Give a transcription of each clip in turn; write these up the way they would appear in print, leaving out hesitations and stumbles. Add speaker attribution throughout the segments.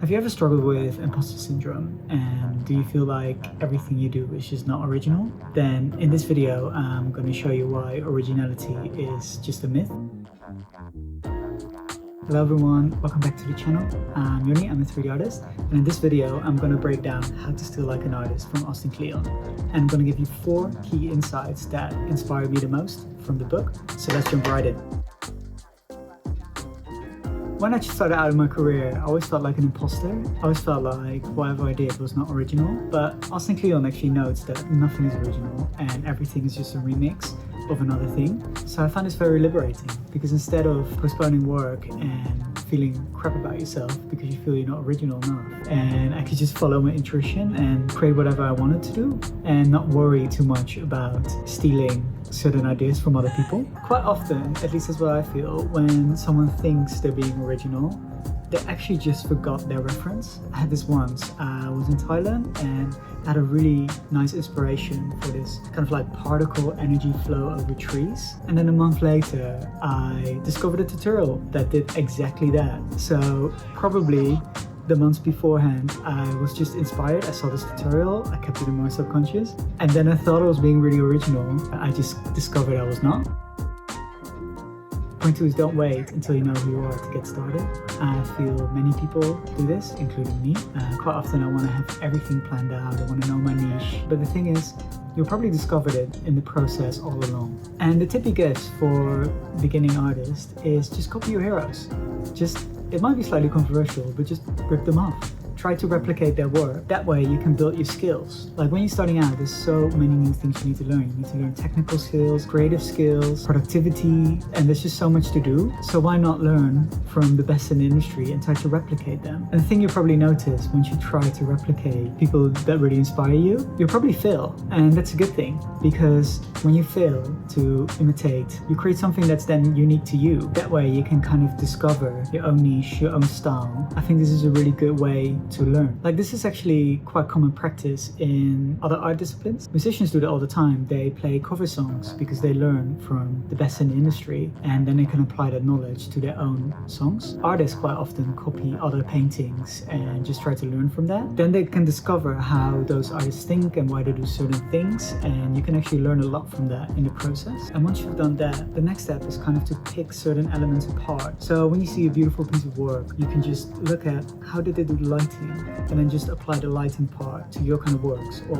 Speaker 1: Have you ever struggled with imposter syndrome, and do you feel like everything you do is just not original? Then in this video, I'm going to show you why originality is just a myth. Hello everyone, welcome back to the channel. I'm Yoni, I'm a 3D artist, and in this video I'm going to break down How to Steal Like an Artist from Austin Kleon. And I'm going to give you 4 key insights that inspired me the most from the book, so let's jump right in. When I started out in my career, I always felt like an imposter. I always felt like whatever I did was not original, but Austin Kleon actually notes that nothing is original and everything is just a remix of another thing. So I found this very liberating because instead of postponing work and feeling crap about yourself because you feel you're not original enough, and I could just follow my intuition and create whatever I wanted to do and not worry too much about stealing certain ideas from other people. Quite often, at least that's what I feel, when someone thinks they're being original, they actually just forgot their reference. I had this once. I was in Thailand and had a really nice inspiration for this kind of like particle energy flow over trees. And then a month later, I discovered a tutorial that did exactly that. So probably the months beforehand, I was just inspired. I saw this tutorial, I kept it in my subconscious, and then I thought I was being really original. I just discovered I was not. Point 2 is don't wait until you know who you are to get started. I feel many people do this, including me. Quite often I want to have everything planned out, I want to know my niche. But the thing is, you'll probably discover it in the process all along. And the tip he gives for beginning artists is just copy your heroes. It might be slightly controversial, but just rip them off. Try to replicate their work. That way you can build your skills. Like when you're starting out, there's so many new things you need to learn. You need to learn technical skills, creative skills, productivity, and there's just so much to do. So why not learn from the best in the industry and try to replicate them? And the thing you'll probably notice once you try to replicate people that really inspire you, you'll probably fail. And that's a good thing, because when you fail to imitate, you create something that's then unique to you. That way you can kind of discover your own niche, your own style. I think this is a really good way to learn. Like, this is actually quite common practice in other art disciplines. Musicians do that all the time. They play cover songs because they learn from the best in the industry, and then they can apply that knowledge to their own songs. Artists quite often copy other paintings and just try to learn from that. Then they can discover how those artists think and why they do certain things, and you can actually learn a lot from that in the process. And once you've done that, the next step is kind of to pick certain elements apart. So when you see a beautiful piece of work, you can just look at how did they do the lighting, and then just apply the lighting part to your kind of works. Or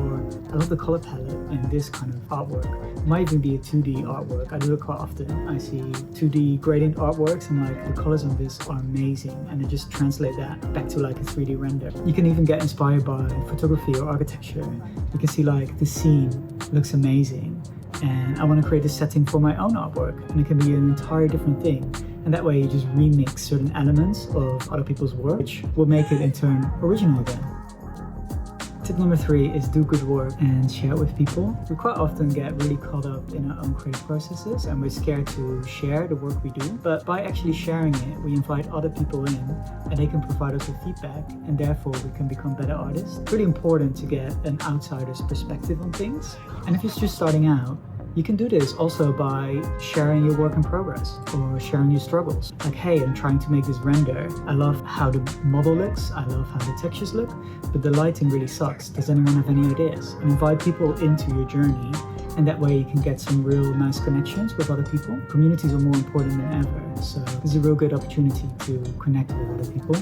Speaker 1: I love the color palette in this kind of artwork. It might even be a 2D artwork. I do it quite often. I see 2D gradient artworks and like the colors on this are amazing, and I just translate that back to like a 3D render. You can even get inspired by photography or architecture. You can see like the scene looks amazing, and I want to create a setting for my own artwork, and it can be an entire different thing. And that way you just remix certain elements of other people's work, which will make it in turn original again. Tip number 3 is do good work and share it with people. We quite often get really caught up in our own creative processes and we're scared to share the work we do. But by actually sharing it, we invite other people in and they can provide us with feedback, and therefore we can become better artists. It's really important to get an outsider's perspective on things. And if you're just starting out, you can do this also by sharing your work in progress or sharing your struggles. Like, hey, I'm trying to make this render. I love how the model looks. I love how the textures look, but the lighting really sucks. Does anyone have any ideas? And invite people into your journey, and that way you can get some real nice connections with other people. Communities are more important than ever, so this is a real good opportunity to connect with other people.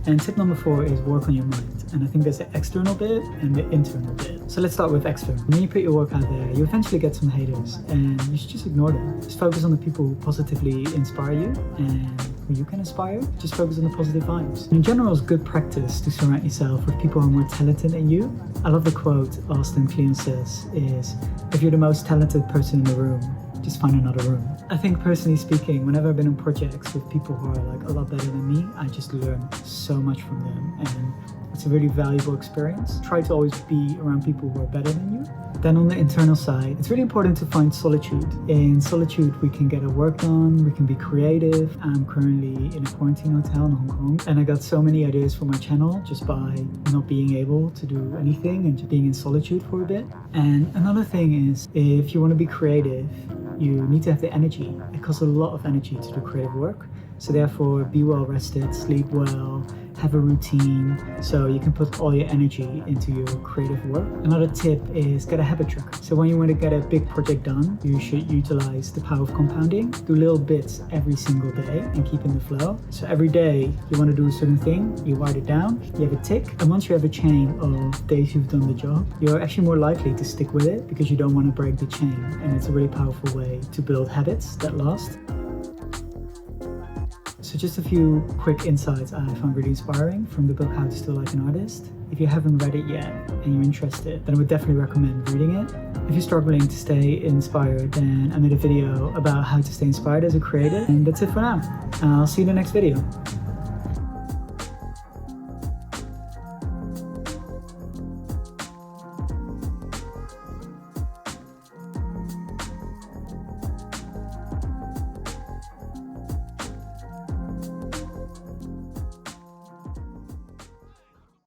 Speaker 1: And tip number 4 is work on your mind. And I think there's the external bit and the internal bit. So let's start with external. When you put your work out there, you eventually get some haters, and you should just ignore them. Just focus on the people who positively inspire you and who you can inspire. Just focus on the positive vibes. In general, it's good practice to surround yourself with people who are more talented than you. I love the quote Austin Kleon says is, if you're the most talented person in the room, just find another room. I think personally speaking, whenever I've been in projects with people who are like a lot better than me, I just learn so much from them, and it's a really valuable experience. Try to always be around people who are better than you. Then on the internal side, it's really important to find solitude. In solitude, we can get our work done, we can be creative. I'm currently in a quarantine hotel in Hong Kong, and I got so many ideas for my channel just by not being able to do anything and just being in solitude for a bit. And another thing is, if you want to be creative, you need to have the energy. It costs a lot of energy to do creative work. So therefore, be well rested, sleep well, have a routine so you can put all your energy into your creative work. Another tip is get a habit tracker. So when you want to get a big project done, you should utilize the power of compounding. Do little bits every single day and keep in the flow. So every day you want to do a certain thing, you write it down, you have a tick, and once you have a chain of days you've done the job, you're actually more likely to stick with it because you don't want to break the chain. And it's a really powerful way to build habits that last. So just a few quick insights I found really inspiring from the book How to Still Like an Artist. If you haven't read it yet and you're interested, then I would definitely recommend reading it. If you're struggling to stay inspired, then I made a video about how to stay inspired as a creator. And that's it for now. I'll see you in the next video.